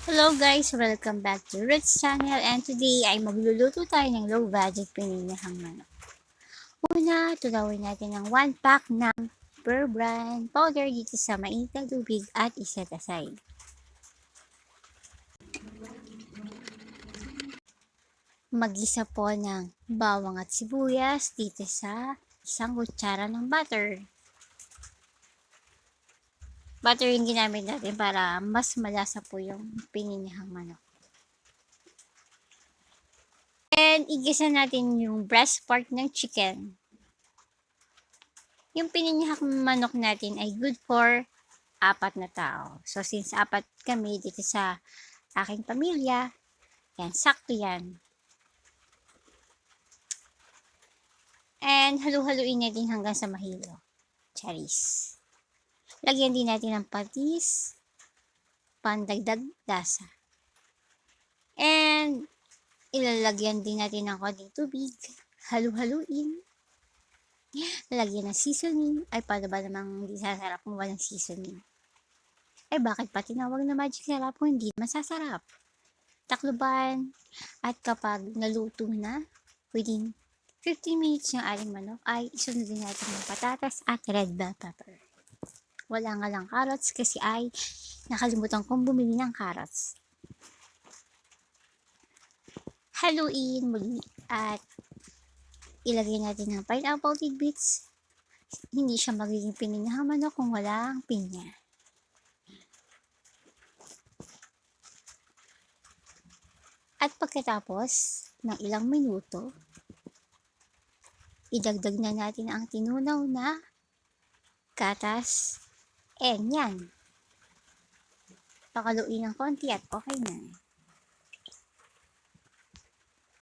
Hello guys! Welcome back to Rich Channel, and today ay magluluto tayo ng low budget pininihang manok. Una, tulawin natin ang 1 pack ng Beurre Brand powder dito sa mainit na tubig at iset aside. Mag-isa po ng bawang at sibuyas dito sa isang kutsara ng butter. Butter yung ginamit natin para mas malasa po yung pininihang manok. And igisa natin yung breast part ng chicken. Yung pininihang manok natin ay good for 4 na tao. So since 4 kami dito sa aking pamilya, yan, sakto yan. And halu-haluin natin hanggang sa mahilo. Charis. Lagyan din natin ng patis, pandagdag lasa. And ilalagyan din natin ng konting tubig. Halu-haluin. Lagyan ng seasoning. Ay, paano ba namang hindi sasarap kung walang seasoning? Ay, bakit pa tinawag na magic sarap kung hindi masasarap? Takluban. At kapag naluto na, within 15 minutes yung ating manok, ay isunod din natin ng patatas at red bell pepper. Wala nga lang carrots kasi ay nakalimutan kong bumili ng carrots. Haluin muli at ilagay natin ng pineapple tidbits. Hindi siya magiging pininihang manok kung walang pinya. At pagkatapos ng ilang minuto, idagdag na natin ang tinunaw na gatas. And yan. Pakaluin ng konti at okay na.